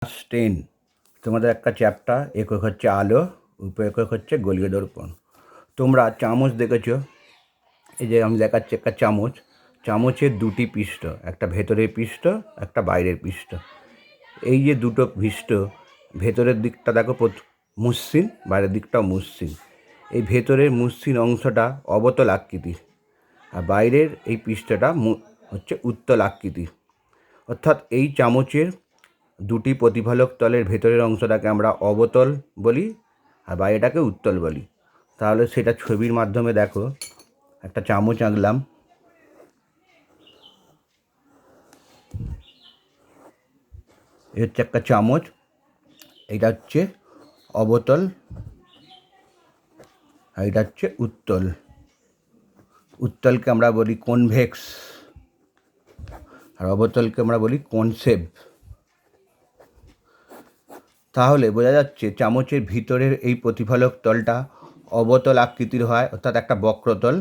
Class 10 তোমাদের একটা chapter একক হচ্ছে আলো, উপএকক হচ্ছে গোলীয় দর্পণ। তোমরা চামচ দেখেছো, এই যে আমি দেখাচ্ছি একটা চামচ। চামচের দুটি পৃষ্ঠ, একটা ভেতরের পৃষ্ঠ, একটা বাইরের পৃষ্ঠ। এই যে দুটো পৃষ্ঠ, ভেতরের দিকটা দেখো মসৃণ, বাইরের দিকটাও মসৃণ। এই ভেতরের মসৃণ অংশটা অবতল আকৃতির, আর বাইরের এই পৃষ্ঠটা হচ্ছে উত্তল আকৃতির। অর্থাৎ এই চামচের দুটি প্রতিফলক তলের ভেতরের অংশটাকে আমরা অবতল বলি, আর বাইরেটাকে উত্তল বলি। তাহলে সেটা ছবির মাধ্যমে দেখো। একটা চামচ আঁকলাম, এই হচ্ছে একটা চামচ, এটা হচ্ছে অবতল আর এটা হচ্ছে উত্তল। উত্তলকে আমরা বলি কনভেক্স, আর অবতলকে আমরা বলি কনসেভ। তাহলে বোঝা যাচ্ছে চামচের ভিতরের এই প্রতিফলক তলটা অবতল আকৃতির হয়, অর্থাৎ একটা বক্রতল।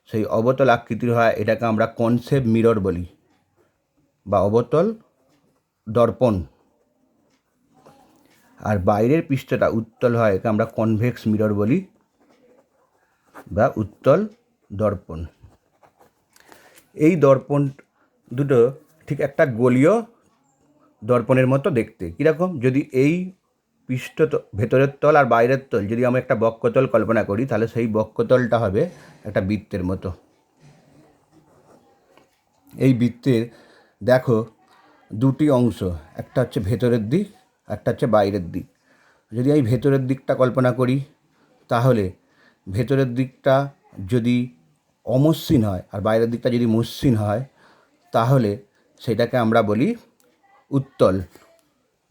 সেই অবতল আকৃতির হয়, এটাকে আমরা কনসেভ মিরর বলি বা অবতল দর্পণ। আর বাইরের পৃষ্ঠটা উত্তল হয়, একে আমরা কনভেক্স মিরর বলি বা উত্তল দর্পণ। এই দর্পণ দুটো ঠিক একটা গোলীয় দর্পণের মতো দেখতে। কীরকম? যদি এই পৃষ্ঠ ভেতরের তল আর বাইরের তল যদি আমরা একটা বক্ষতল কল্পনা করি, তাহলে সেই বক্ষতলটা হবে একটা বৃত্তের মতো। এই বৃত্তের দেখো দুটি অংশ, একটা হচ্ছে ভেতরের দিক, একটা হচ্ছে বাইরের দিক। যদি এই ভেতরের দিকটা কল্পনা করি, তাহলে ভেতরের দিকটা যদি অমসৃণ হয় আর বাইরের দিকটা যদি মসৃণ হয়, তাহলে সেটাকে আমরা বলি উত্তল।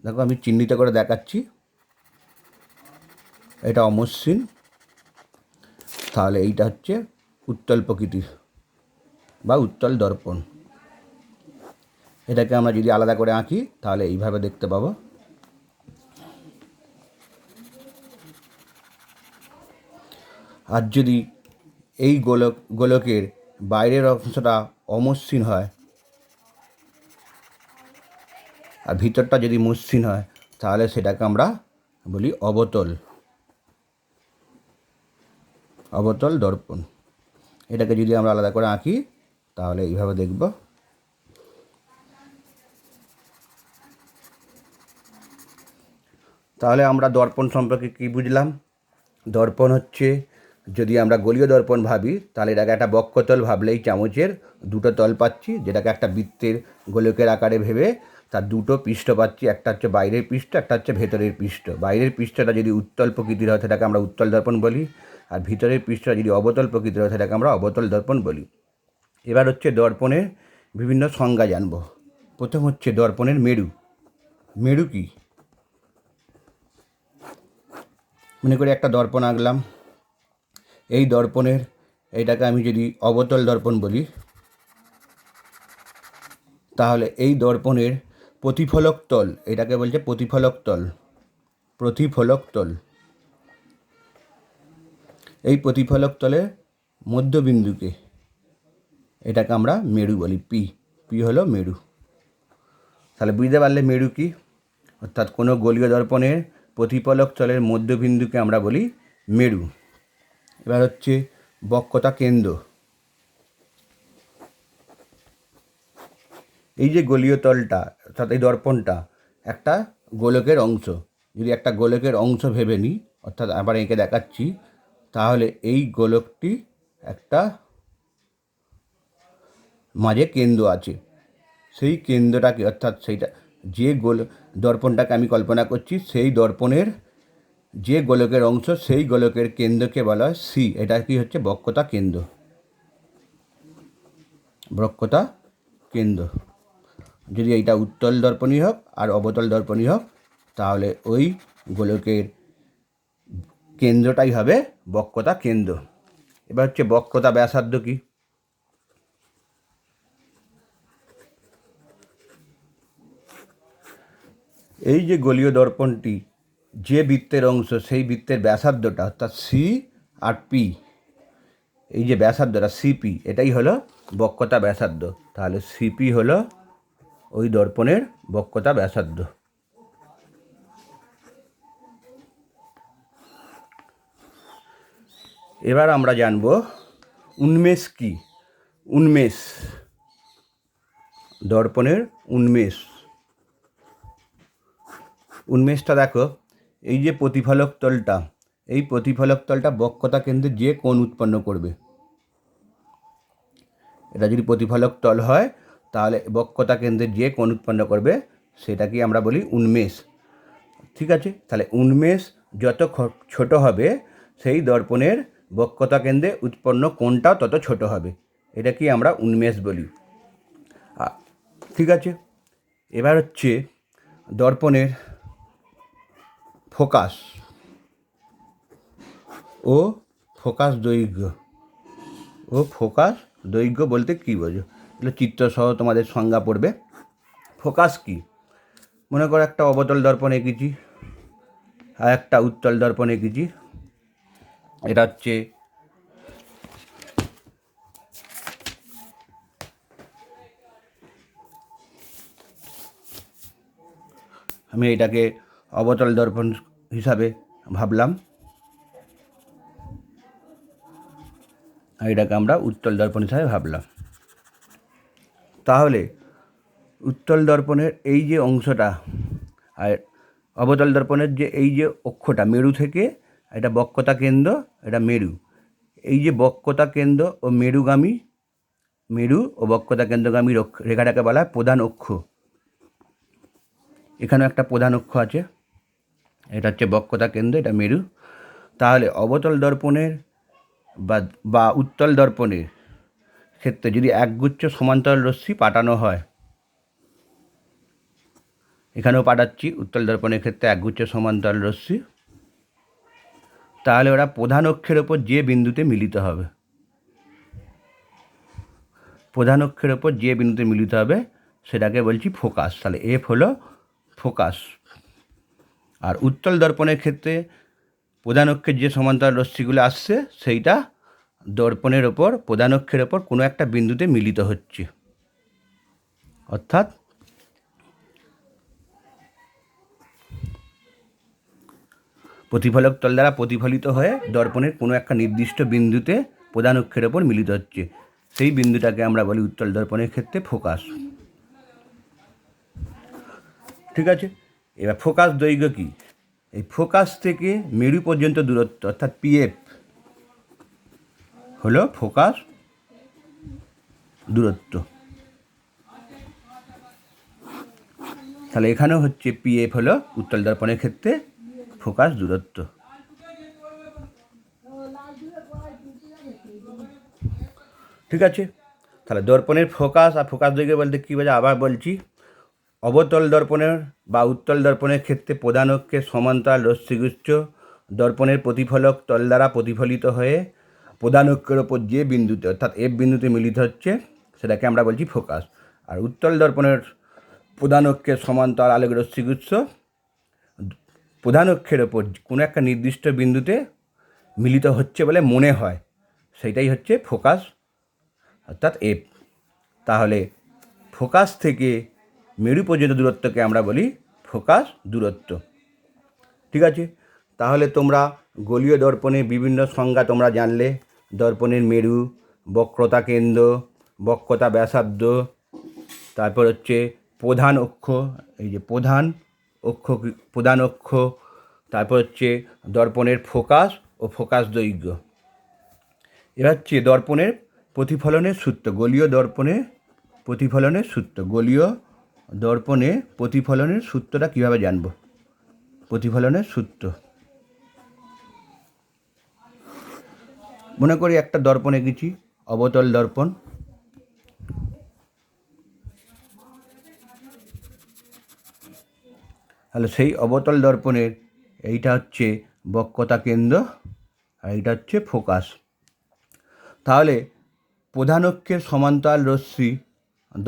দেখো আমি চিহ্নিত করে দেখাচ্ছি, এটা অমসৃণ, তাহলে এইটা হচ্ছে উত্তল প্রকৃতির বা উত্তল দর্পণ। এটাকে আমরা যদি আলাদা করে আঁকি, তাহলে এইভাবে দেখতে পাবো। আর যদি এই গোলকের বাইরের অংশটা অমসৃণ হয় আর ভিতরটা যদি মসৃণ হয়, তাহলে সেটাকে আমরা বলি অবতল, অবতল দর্পণ। এটাকে যদি আমরা আলাদা করে আঁকি, তাহলে এইভাবে দেখব। তাহলে আমরা দর্পণ সম্পর্কে কী বুঝলাম? দর্পণ হচ্ছে, যদি আমরা গোলীয় দর্পণ ভাবি, তাহলে এটাকে একটা বক্ষতল ভাবলেই চামচের দুটো তল পাচ্ছি, যেটাকে একটা বৃত্তের গোলকের আকারে ভেবে তার দুটো পৃষ্ঠ পাচ্ছি, একটা হচ্ছে বাইরের পৃষ্ঠ, একটা হচ্ছে ভেতরের পৃষ্ঠ। বাইরের পৃষ্ঠটা যদি উত্তল প্রকৃতির হয়, সেটাকে আমরা উত্তল দর্পণ বলি, আর ভিতরের পৃষ্ঠটা যদি অবতল প্রকৃতির হয়, সেটাকে আমরা অবতল দর্পণ বলি। এবার হচ্ছে দর্পণের বিভিন্ন সংজ্ঞা জানব। প্রথম হচ্ছে দর্পণের মেরু। মেরু কি? মনে করি একটা দর্পণ আঁকলাম, এই দর্পণের এইটাকে আমি যদি অবতল দর্পণ বলি, তাহলে এই দর্পণের প্রতিফলক তল, এটাকে বলছে প্রতিফলক তল। প্রতিফলক তল, এই প্রতিফলক তলের মধ্যবিন্দুকে এটাকে আমরা মেরু বলি। পি হলো মেরু। তাহলে বুঝতে পারলে মেরু কি? অর্থাৎ কোনো গোলীয় দর্পণের প্রতিফলক তলের মধ্যবিন্দুকে আমরা বলি মেরু। এবার হচ্ছে বক্রতা কেন্দ্র। এই যে গোলীয় তলটা, অর্থাৎ এই দর্পণটা একটা গোলকের অংশ। যদি একটা গোলকের অংশ ভেবে নিই, অর্থাৎ আবার এঁকে দেখাচ্ছি, তাহলে এই গোলকটি একটা মাঝে কেন্দ্র আছে। সেই কেন্দ্রটাকে, অর্থাৎ সেইটা যে দর্পণটাকে আমি কল্পনা করছি, সেই দর্পণের যে গোলকের অংশ, সেই গোলকের কেন্দ্রকে বলা হয় সি। এটা কি হচ্ছে বক্রতা কেন্দ্র। বক্রতা কেন্দ্র। যদি এইটা উত্তল দর্পণই হোক আর অবতল দর্পণই হোক, তাহলে ওই গোলকের কেন্দ্রটাই হবে বক্রতা কেন্দ্র। এবার হচ্ছে বক্রতা ব্যাসার্ধ কি? এই যে গোলীয় দর্পণটি যে বৃত্তের অংশ, সেই বৃত্তের ব্যাসার্ধটা, অর্থাৎ সি আর পি, এই যে ব্যাসার্ধটা সিপি, এটাই হলো বক্রতা ব্যাসার্ধ। তাহলে সিপি হলো ওই দর্পণের বক্রতা ব্যাসার্ধ। এবার আমরা জানব উন্মেষ কি। উন্মেষ, দর্পণের উন্মেষ। উন্মেষটা দেখো, এই যে প্রতিফলক তলটা, এই প্রতিফলক তলটা বক্রতা কেন্দ্রে যে কোণ উৎপন্ন করবে। এটা যদি প্রতিফলক তল হয় তাহলে বক্রতা কেন্দ্রে যে কোণ উৎপন্ন করবে সেটাকে আমরা বলি উন্মেষ। ঠিক আছে, তাহলে উন্মেষ যত ছোট হবে সেই দর্পণের বক্রতা কেন্দ্রে উৎপন্ন কোণটাও তত ছোট হবে। এটাকে আমরা উন্মেষ বলি। ঠিক আছে, এবার হচ্ছে দর্পণের ফোকাস ও ফোকাস দৈর্ঘ্য। ও ফোকাস দৈর্ঘ্য বলতে কী বোঝো, এগুলো চিত্রসহ তোমাদের সংজ্ঞা পড়বে। ফোকাস কি, মনে করো একটা অবতল দর্পণ এঁকেছি আর একটা উত্তল দর্পণ এঁকেছি। এটা হচ্ছে আমি এটাকে অবতল দর্পণ হিসাবে ভাবলাম, আর এটাকে আমরা উত্তল দর্পণ হিসাবে ভাবলাম। তাহলে উত্তল দর্পণের এই যে অংশটা আর অবতল দর্পণের যে এই যে অক্ষটা, মেরু থেকে এটা বক্রতা কেন্দ্র, এটা মেরু। এই যে বক্রতা কেন্দ্র ও মেরুগামী, মেরু ও বক্রতা কেন্দ্রগামী রেখাটাকে বলা হয় প্রধান অক্ষ। এখানেও একটা প্রধান অক্ষ আছে, এটা হচ্ছে বক্রতা কেন্দ্র, এটা মেরু। তাহলে অবতল দর্পণের বা উত্তল দর্পণের ক্ষেত্রে যদি একগুচ্ছ সমান্তরাল রশ্মি পাঠানো হয়, এখানেও পাঠাচ্ছি উত্তল দর্পণের ক্ষেত্রে একগুচ্ছ সমান্তরাল রশ্মি, তাহলে ওরা প্রধান অক্ষের ওপর যে বিন্দুতে মিলিত হবে, প্রধান অক্ষের ওপর যে বিন্দুতে মিলিত হবে সেটাকে বলছি ফোকাস। তাহলে এফ হলো ফোকাস। আর উত্তল দর্পণের ক্ষেত্রে প্রধান অক্ষের যে সমান্তরাল রশ্মিগুলো আসছে সেইটা দর্পণের ওপর, প্রধান অক্ষের ওপর কোনো একটা বিন্দুতে মিলিত হচ্ছে, অর্থাৎ প্রতিফলক তল দ্বারা প্রতিফলিত হয়ে দর্পণের কোনো একটা নির্দিষ্ট বিন্দুতে প্রধান অক্ষের ওপর মিলিত হচ্ছে, সেই বিন্দুটাকে আমরা বলি উত্তল দর্পণের ক্ষেত্রে ফোকাস। ঠিক আছে, এবার ফোকাস দৈর্ঘ্য কী। এই ফোকাস থেকে মেরু পর্যন্ত দূরত্ব অর্থাৎ পিএফ হলো ফোকাস দূরত্ব। তাহলে এখানেও হচ্ছে পিএফ হলো উত্তল দর্পণের ক্ষেত্রে ফোকাস দূরত্ব। ঠিক আছে, তাহলে দর্পণের ফোকাস আর ফোকাস দৈর্ঘ্য বলতে কী বোঝায় আবার বলছি। অবতল দর্পণের বা উত্তল দর্পণের ক্ষেত্রে প্রধান অক্ষের সমান্তরাল রশ্মিগুচ্ছ দর্পণের প্রতিফলক তল দ্বারা প্রতিফলিত হয়ে প্রধান অক্ষের ওপর যে বিন্দুতে অর্থাৎ এফ বিন্দুতে মিলিত হচ্ছে সেটাকে আমরা বলছি ফোকাস। আর উত্তল দর্পণের প্রধান অক্ষের সমান্তরাল আলোক রশ্মিগুচ্ছ প্রধান অক্ষের ওপর কোনো একটা নির্দিষ্ট বিন্দুতে মিলিত হচ্ছে বলে মনে হয়, সেইটাই হচ্ছে ফোকাস অর্থাৎ এফ। তাহলে ফোকাস থেকে মেরু পর্যন্ত দূরত্বকে আমরা বলি ফোকাস দূরত্ব। ঠিক আছে, তাহলে তোমরা গোলীয় দর্পণের বিভিন্ন সংজ্ঞা তোমরা জানলে। দর্পণের মেরু, বক্রতা কেন্দ্র, বক্রতা ব্যাসার্ধ, তারপর হচ্ছে প্রধান অক্ষ, এই যে প্রধান অক্ষ, তারপর হচ্ছে দর্পণের ফোকাস ও ফোকাস দৈর্ঘ্য। এবার হচ্ছে দর্পণের প্রতিফলনের সূত্র, গোলীয় দর্পণে প্রতিফলনের সূত্র। গোলীয় দর্পণে প্রতিফলনের সূত্রটা কীভাবে জানব। প্রতিফলনের সূত্র, মনে করি একটা দর্পণ এঁকেছি, অবতল দর্পণ। তাহলে সেই অবতল দর্পণের এইটা হচ্ছে বক্রতা কেন্দ্র আর এইটা হচ্ছে ফোকাস। তাহলে প্রধান অক্ষের সমান্তরাল রশ্মি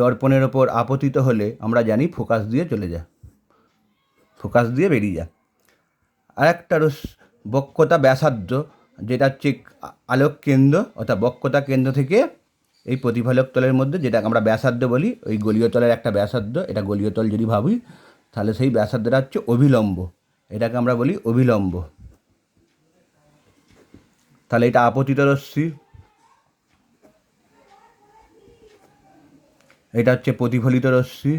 দর্পণের ওপর আপতিত হলে আমরা জানি ফোকাস দিয়ে চলে যায়, ফোকাস দিয়ে বেরিয়ে যায়। আর একটা বক্রতা ব্যাসার্ধ, যেটা হচ্ছে আলোক কেন্দ্র অর্থাৎ বক্রতা কেন্দ্র থেকে এই প্রতিফলক তলের মধ্যে, যেটাকে আমরা ব্যাসার্ধ বলি, ওই গোলীয় তলের একটা ব্যাসার্ধ, এটা গোলীয় তল যদি ভাবি তাহলে সেই ব্যাসার্ধটা হচ্ছে অভিলম্ব, এটাকে আমরা বলি অভিলম্ব। তাহলে এটা আপতিত রশ্মি, এটা হচ্ছে প্রতিফলিত রশ্মি।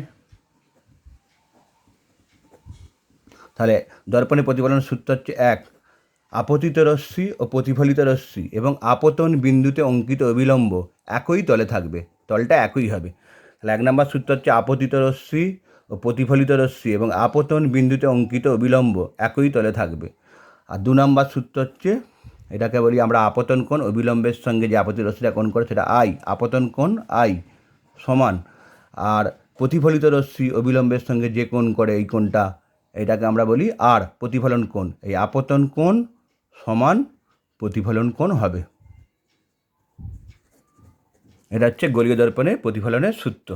তাহলে দর্পণে প্রতিফলনের সূত্র হচ্ছে এক, আপতিত রশ্মি ও প্রতিফলিত রশ্মি এবং আপতন বিন্দুতে অঙ্কিত অবিলম্ব একই তলে থাকবে, তলটা একই হবে। তাহলে 1 নম্বর সূত্র হচ্ছে আপতিত রশ্মি ও প্রতিফলিত রশ্মি এবং আপতন বিন্দুতে অঙ্কিত অবিলম্ব একই তলে থাকবে। আর 2 নম্বর সূত্র হচ্ছে, এটাকে বলি আমরা আপতন কোণ, অবিলম্বের সঙ্গে যে আপতিত রশ্মিটা কোণ করে সেটা আই, আপতন কোণ আই সমান, আর প্রতিফলিত রশ্মি অবিলম্বের সঙ্গে যে কোণ করে এই কোণটা, এটাকে আমরা বলি আর প্রতিফলন কোণ। এই আপতন কোণ সমান প্রতিফলন কোণ হবে। এটা হচ্ছে গোলীয় দর্পণে প্রতিফলনের সূত্র।